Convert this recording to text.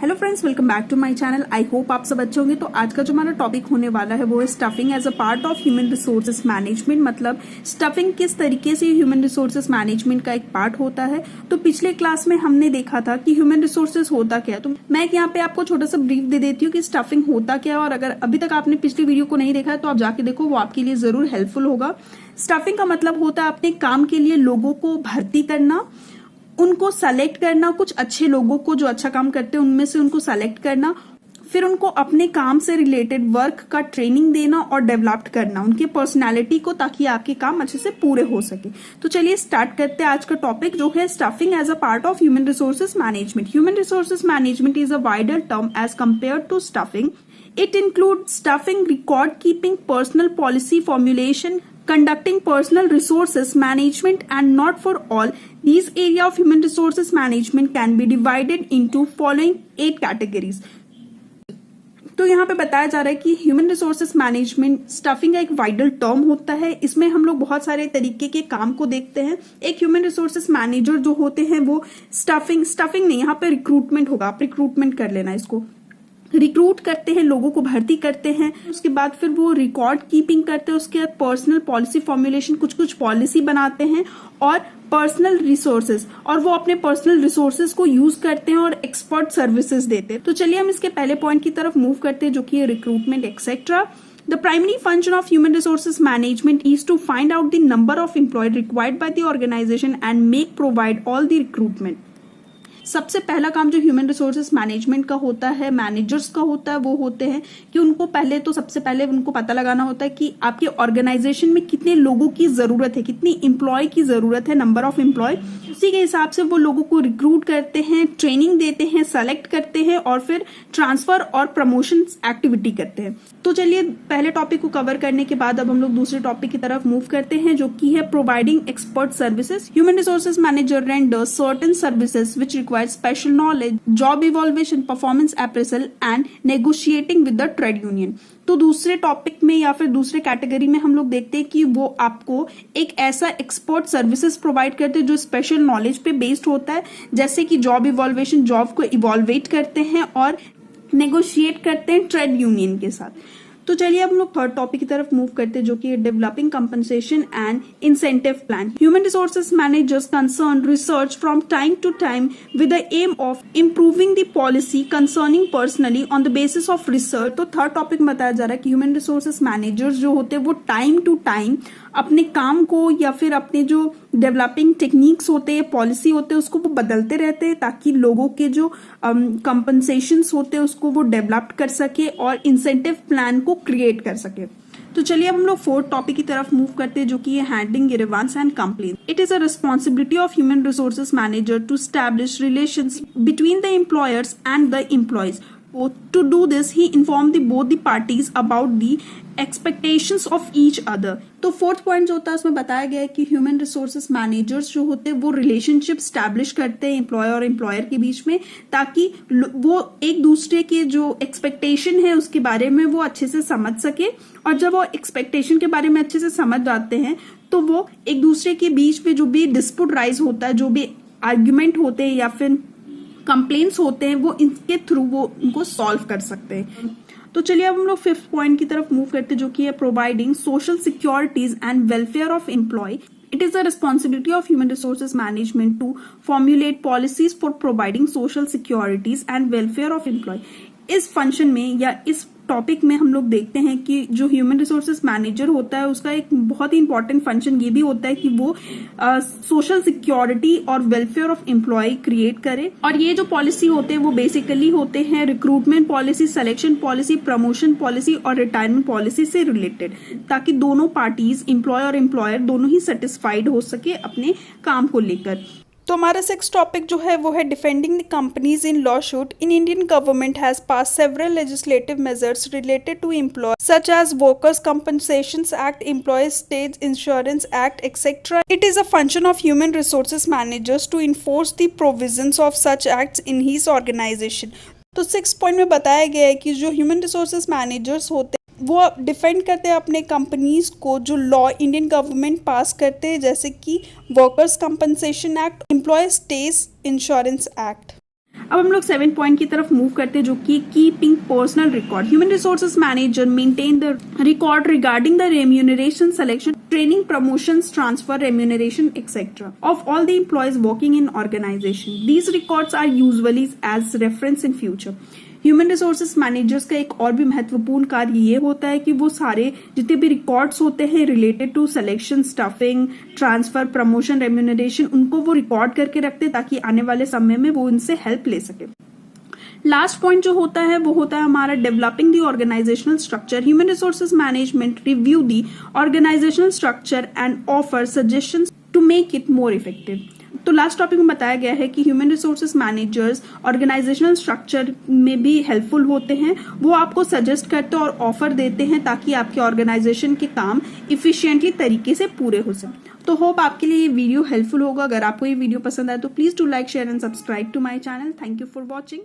Hello friends, welcome back to my channel. I hope आप सब अच्छे होंगे। तो आज का जो हमारा टॉपिक होने वाला है वो है staffing as a part of human resources management. मतलब स्टफिंग किस तरीके से ह्यूमन रिसोर्सेज मैनेजमेंट का एक पार्ट होता है। तो पिछले क्लास में हमने देखा था कि ह्यूमन रिसोर्सेज होता क्या है। तो मैं यहाँ पे आपको छोटा सा ब्रीफ दे देती हूँ कि स्टफिंग होता क्या है, और अगर अभी तक आपने पिछली वीडियो को नहीं देखा है तो आप जाके देखो, वो आपके लिए जरूर हेल्पफुल होगा। स्टफिंग का मतलब होता है अपने काम के लिए लोगों को भर्ती करना, उनको सेलेक्ट करना, कुछ अच्छे लोगों को जो अच्छा काम करते हैं उनमें से उनको सेलेक्ट करना, फिर उनको अपने काम से रिलेटेड वर्क का ट्रेनिंग देना और डेवलप करना उनके पर्सनालिटी को, ताकि आपके काम अच्छे से पूरे हो सके। तो चलिए स्टार्ट करते हैं आज का टॉपिक जो है staffing as a part of human resources management. Human resources management is a wider term as compare to staffing. It includes stuffing, record keeping, personal policy formulation, conducting personal resources management, and not for all. These area of human resources management can be divided into following 8 categories. तो यहाँ पे बताया जा रहा है कि human resources management stuffing का एक वाइडल टर्म होता है। इसमें हम लोग बहुत सारे तरीके के काम को देखते हैं। एक ह्यूमन रिसोर्सेज मैनेजर जो होते हैं वो स्टफिंग नहीं, यहाँ पे रिक्रूटमेंट होगा। आप रिक्रूटमेंट कर लेना, इसको रिक्रूट करते हैं, लोगों को भर्ती करते हैं। उसके बाद फिर वो रिकॉर्ड कीपिंग करते हैं। उसके बाद पर्सनल पॉलिसी फॉर्मुलेशन, कुछ पॉलिसी बनाते हैं, और पर्सनल रिसोर्सेज, और वो अपने पर्सनल रिसोर्सेज को यूज करते हैं और एक्सपर्ट सर्विसेज देते हैं। तो चलिए हम इसके पहले पॉइंट की तरफ मूव करते हैं जो कि recruitment etcetera. The primary function of human resources management is to find out the number of employees required by the organization and provide all the recruitment. सबसे पहला काम जो ह्यूमन रिसोर्सेज मैनेजमेंट का होता है, मैनेजर्स का होता है, वो होते हैं कि उनको सबसे पहले उनको पता लगाना होता है कि आपके ऑर्गेनाइजेशन में कितने लोगों की जरूरत है, कितनी एम्प्लॉय की जरूरत है, नंबर ऑफ एम्प्लॉय। उसी के हिसाब से वो लोगों को रिक्रूट करते हैं, ट्रेनिंग देते हैं, सेलेक्ट करते हैं, और फिर ट्रांसफर और प्रमोशन एक्टिविटी करते हैं। तो चलिए पहले टॉपिक को कवर करने के बाद अब हम लोग दूसरे टॉपिक की तरफ मूव करते हैं जो कि है providing expert services. Human resources manager renders certain services which require special knowledge, job evaluation, performance appraisal and negotiating with the trade union. तो दूसरे टॉपिक में या फिर दूसरे कैटेगरी में हम लोग देखते हैं कि वो आपको एक ऐसा एक्सपर्ट सर्विसेज प्रोवाइड करते हैं जो स्पेशल नॉलेज पे बेस्ड होता है, जैसे कि जॉब इवॉल्वेशन, जॉब को इवॉल्वेट करते हैं और नेगोशिएट करते हैं ट्रेड यूनियन के साथ. तो चलिए अब हम लोग थर्ड टॉपिक की तरफ मूव करते हैं जो कि developing compensation and incentive plan. Human resources managers concern research from time to time with the aim of improving the policy concerning personally on the basis of research. तो third topic में बताया जा रहा है कि ह्यूमन रिसोर्सेज मैनेजर्स जो होते हैं वो टाइम टू टाइम अपने काम को या फिर अपने जो डेवलपिंग टेक्निक्स होते हैं, पॉलिसी होते हैं, उसको वो बदलते रहते हैं ताकि लोगों के जो कंपनसेशंस होते हैं उसको वो डेवलप कर सके और इंसेंटिव प्लान को क्रिएट कर सके. तो चलिए अब हम लोग फोर्थ टॉपिक की तरफ मूव करते हैं जो कि है handling grievance and complaint. It is a responsibility of human resources manager to establish relations between the employers and the employees. To do this, he informed both the parties about the expectations of each other. तो fourth point जो होता है उसमें बताया गया है कि human resources managers जो होते हैं वो रिलेशनशिप स्टैब्लिश करते हैं एम्प्लॉय और एम्प्लॉयर के बीच में, ताकि वो एक दूसरे के जो एक्सपेक्टेशन है उसके बारे में वो अच्छे से समझ सके. और जब वो एक्सपेक्टेशन के बारे में अच्छे से समझ जाते हैं तो वो एक दूसरे के बीच में जो भी डिस्प्यूट राइज होता है, जो भी आर्ग्यूमेंट होते हैं या फिर कंप्लेंट्स होते हैं, वो इनके थ्रू वो उनको सॉल्व कर सकते हैं. तो चलिए अब हम लोग फिफ्थ पॉइंट की तरफ मूव करते हैं जो कि है providing social securities and welfare of employee. It is the responsibility of human resources management to formulate policies for providing social securities and welfare of employee. इस फंक्शन में या इस टॉपिक में हम लोग देखते हैं कि जो ह्यूमन रिसोर्सेज मैनेजर होता है उसका एक बहुत ही इंपॉर्टेंट फंक्शन ये भी होता है कि वो सोशल सिक्योरिटी और वेलफेयर ऑफ एम्प्लॉय क्रिएट करे. और ये जो पॉलिसी होते हैं वो बेसिकली होते हैं recruitment policy, selection policy, promotion policy और रिटायरमेंट पॉलिसी से रिलेटेड, ताकि दोनों पार्टीज एम्प्लॉय और एम्प्लॉयर दोनों ही सेटिस्फाइड हो सके अपने काम को लेकर. तो हमारा सिक्स टॉपिक जो है वो है defending the companies in lawsuit. In Indian government has pass several legislative measures related to employee such as workers compensation act, employees state insurance act etcetera. It is a function of human resources managers to enforce the provisions of such acts in his organisation. तो six point में बताया गया है कि जो human resources managers होते हैं वो डिफेंड करते हैं अपने कंपनीज को जो लॉ इंडियन गवर्नमेंट पास करते हैं, जैसे कि workers compensation act, employee state insurance act. अब हम लोग 7 पॉइंट की तरफ मूव करते हैं, जो कि keeping personal record. Human resources manager maintain the record regarding the remuneration, selection, training, promotions, transfer, remuneration etcetera of all the employees working in organisation. These records are usually as reference in future. Human resources managers का एक और भी महत्वपूर्ण कार्य ये होता है कि वो सारे जितने भी रिकॉर्ड्स होते हैं related to selection, staffing, transfer, promotion, remuneration, उनको वो रिकॉर्ड करके रखते हैं ताकि आने वाले समय में वो इनसे हेल्प ले सके। लास्ट पॉइंट जो होता है वो होता है हमारा developing the organisational structure. Human resources management review the organisational structure and offer suggestions to make it more effective. तो लास्ट टॉपिक में बताया गया है कि human resources managers organisational structure में भी हेल्पफुल होते हैं। वो आपको सजेस्ट करते हैं और ऑफर देते हैं ताकि आपके ऑर्गेनाइजेशन के काम इफिशिएंटली तरीके से पूरे हो सके। तो होप आपके लिए ये वीडियो हेल्पफुल होगा। अगर आपको ये वीडियो पसंद आए तो please do like, share and subscribe to my channel. Thank you for watching.